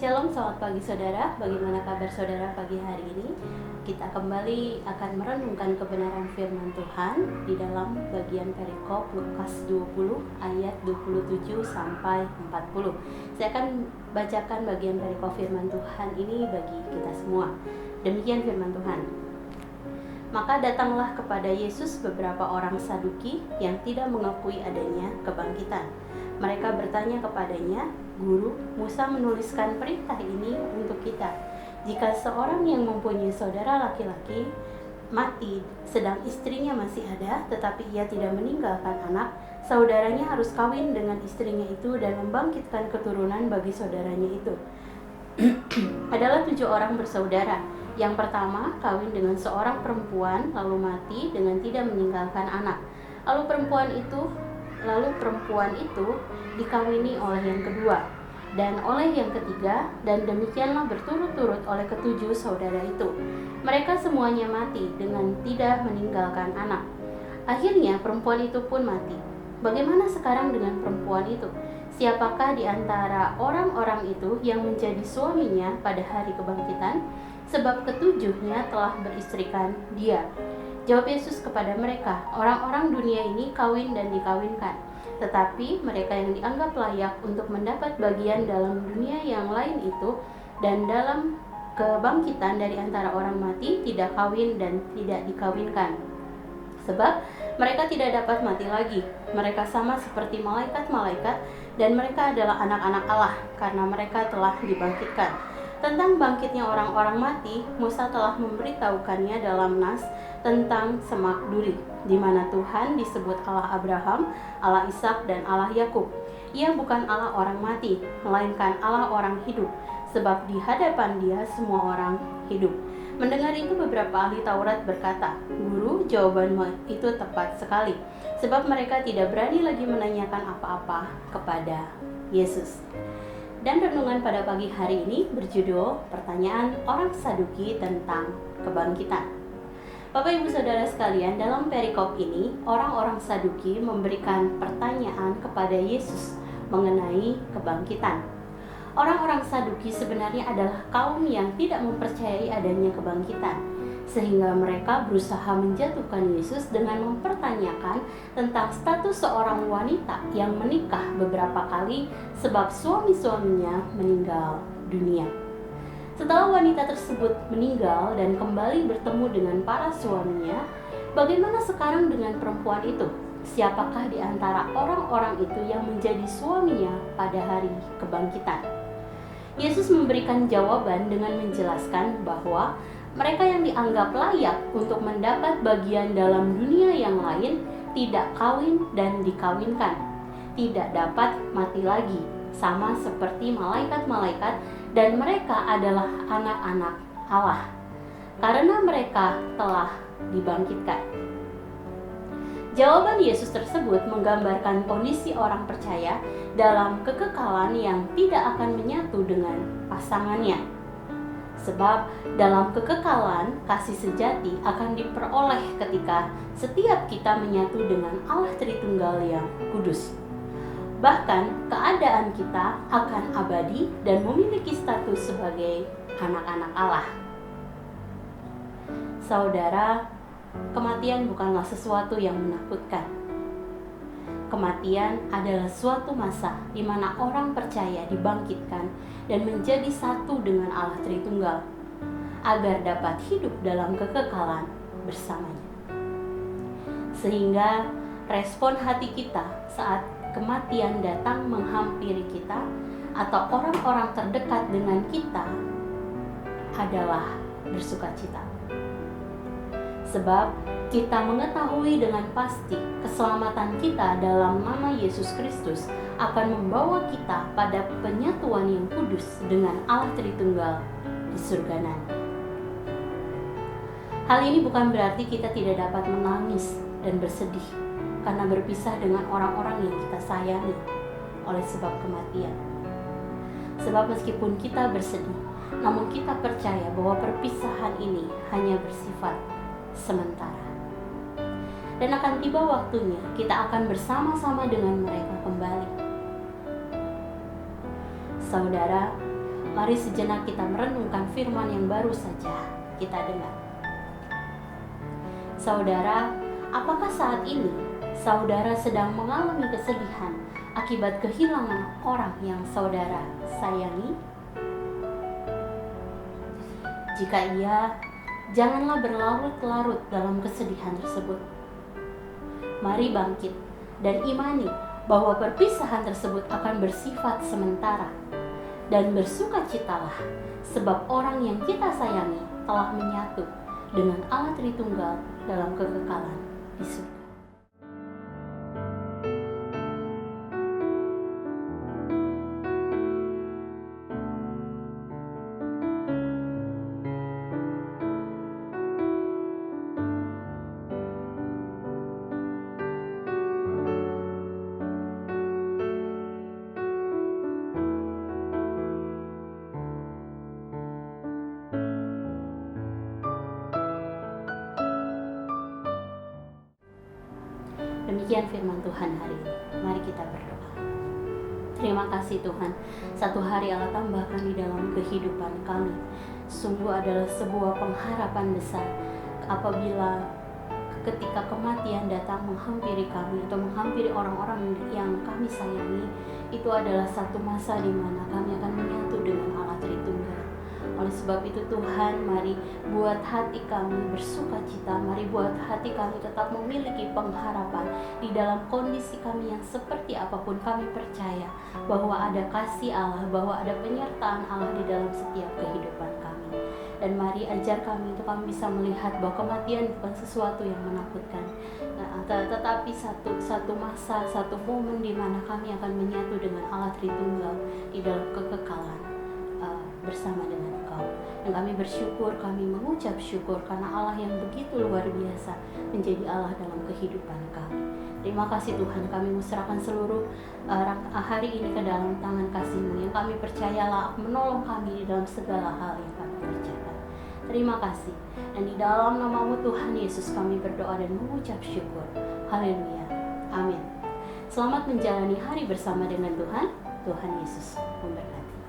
Shalom, selamat pagi saudara. Bagaimana kabar saudara pagi hari ini? Kita kembali akan merenungkan kebenaran firman Tuhan di dalam bagian perikop Lukas 20 ayat 27 sampai 40. Saya akan bacakan bagian perikop firman Tuhan ini bagi kita semua. Demikian firman Tuhan. Maka datanglah kepada Yesus beberapa orang Saduki yang tidak mengakui adanya kebangkitan. Mereka bertanya kepadanya, "Guru, Musa menuliskan perintah ini untuk kita. Jika seorang yang mempunyai saudara laki-laki mati, sedang istrinya masih ada, tetapi ia tidak meninggalkan anak, saudaranya harus kawin dengan istrinya itu dan membangkitkan keturunan bagi saudaranya itu." Adalah 7 orang bersaudara. Yang pertama kawin dengan seorang perempuan, lalu mati dengan tidak meninggalkan anak. Lalu perempuan itu dikawini oleh yang kedua dan oleh yang ketiga, dan demikianlah berturut-turut oleh ketujuh saudara itu. Mereka semuanya mati dengan tidak meninggalkan anak. Akhirnya perempuan itu pun mati. Bagaimana sekarang dengan perempuan itu? Siapakah di antara orang-orang itu yang menjadi suaminya pada hari kebangkitan? Sebab ketujuhnya telah beristrikan dia. Jawab Yesus kepada mereka, "Orang-orang dunia ini kawin dan dikawinkan, tetapi mereka yang dianggap layak untuk mendapat bagian dalam dunia yang lain itu dan dalam kebangkitan dari antara orang mati tidak kawin dan tidak dikawinkan. Sebab mereka tidak dapat mati lagi. Mereka sama seperti malaikat-malaikat dan mereka adalah anak-anak Allah karena mereka telah dibangkitkan." Tentang bangkitnya orang-orang mati, Musa telah memberitahukannya dalam Nas tentang semak duri, di mana Tuhan disebut Allah Abraham, Allah Ishak, dan Allah Yakub. Ia bukan Allah orang mati, melainkan Allah orang hidup, sebab di hadapan Dia semua orang hidup. Mendengar itu beberapa ahli Taurat berkata, "Guru, jawabanmu itu tepat sekali," sebab mereka tidak berani lagi menanyakan apa-apa kepada Yesus. Dan renungan pada pagi hari ini berjudul Pertanyaan Orang Saduki tentang Kebangkitan. Bapak Ibu Saudara sekalian, dalam perikop ini orang-orang Saduki memberikan pertanyaan kepada Yesus mengenai kebangkitan. Orang-orang Saduki sebenarnya adalah kaum yang tidak mempercayai adanya kebangkitan, sehingga mereka berusaha menjatuhkan Yesus dengan mempertanyakan tentang status seorang wanita yang menikah beberapa kali sebab suami-suaminya meninggal dunia. Setelah wanita tersebut meninggal dan kembali bertemu dengan para suaminya, bagaimana sekarang dengan perempuan itu? Siapakah di antara orang-orang itu yang menjadi suaminya pada hari kebangkitan? Yesus memberikan jawaban dengan menjelaskan bahwa mereka yang dianggap layak untuk mendapat bagian dalam dunia yang lain tidak kawin dan dikawinkan, tidak dapat mati lagi, sama seperti malaikat-malaikat, dan mereka adalah anak-anak Allah, karena mereka telah dibangkitkan. Jawaban Yesus tersebut menggambarkan kondisi orang percaya dalam kekekalan yang tidak akan menyatu dengan pasangannya. Sebab dalam kekekalan, kasih sejati akan diperoleh ketika setiap kita menyatu dengan Allah Tritunggal yang kudus. Bahkan keadaan kita akan abadi dan memiliki status sebagai anak-anak Allah. Saudara, kematian bukanlah sesuatu yang menakutkan. Kematian adalah suatu masa di mana orang percaya dibangkitkan dan menjadi satu dengan Allah Tritunggal, agar dapat hidup dalam kekekalan bersamanya. Sehingga respon hati kita saat kematian datang menghampiri kita atau orang-orang terdekat dengan kita adalah bersukacita. Sebab kita mengetahui dengan pasti keselamatan kita dalam nama Yesus Kristus akan membawa kita pada penyatuan yang kudus dengan Allah Tritunggal di surga nanti. Hal ini bukan berarti kita tidak dapat menangis dan bersedih karena berpisah dengan orang-orang yang kita sayangi oleh sebab kematian. Sebab meskipun kita bersedih, namun kita percaya bahwa perpisahan ini hanya bersifat sementara. Dan akan tiba waktunya kita akan bersama-sama dengan mereka kembali. Saudara, Mari sejenak kita merenungkan firman yang baru saja kita dengar. Saudara, apakah saat ini saudara sedang mengalami kesedihan akibat kehilangan orang yang saudara sayangi? Jika iya, janganlah berlarut-larut dalam kesedihan tersebut. Mari bangkit dan imani bahwa perpisahan tersebut akan bersifat sementara, dan bersukacitalah sebab orang yang kita sayangi telah menyatu dengan Allah Tritunggal dalam kekekalan di surga. Demikian firman Tuhan hari ini. Mari kita berdoa. Terima kasih Tuhan, satu hari Allah tambahkan di dalam kehidupan kami. Sungguh adalah sebuah pengharapan besar apabila ketika kematian datang menghampiri kami atau menghampiri orang-orang yang kami sayangi, itu adalah satu masa di mana kami akan menyatu dengan Allah Tritunggal. Oleh sebab itu Tuhan, mari buat hati kami bersukacita, mari buat hati kami tetap memiliki pengharapan di dalam kondisi kami yang seperti apapun. Kami percaya bahwa ada kasih Allah, bahwa ada penyertaan Allah di dalam setiap kehidupan kami. Dan mari ajar kami untuk kami bisa melihat bahwa kematian bukan sesuatu yang menakutkan, tetapi satu masa, satu momen di mana kami akan menyatu dengan Allah Tritunggal di dalam kekekalan bersama dengan Engkau. Dan kami bersyukur, kami mengucap syukur karena Allah yang begitu luar biasa menjadi Allah dalam kehidupan kami. Terima kasih Tuhan, kami menyerahkan seluruh hari ini ke dalam tangan kasih-Mu yang kami percayalah menolong kami di dalam segala hal yang kami kerjakan. Terima kasih, dan di dalam nama-Mu Tuhan Yesus kami berdoa dan mengucap syukur. Haleluya, amin. Selamat menjalani hari bersama dengan Tuhan. Tuhan Yesus memberkati.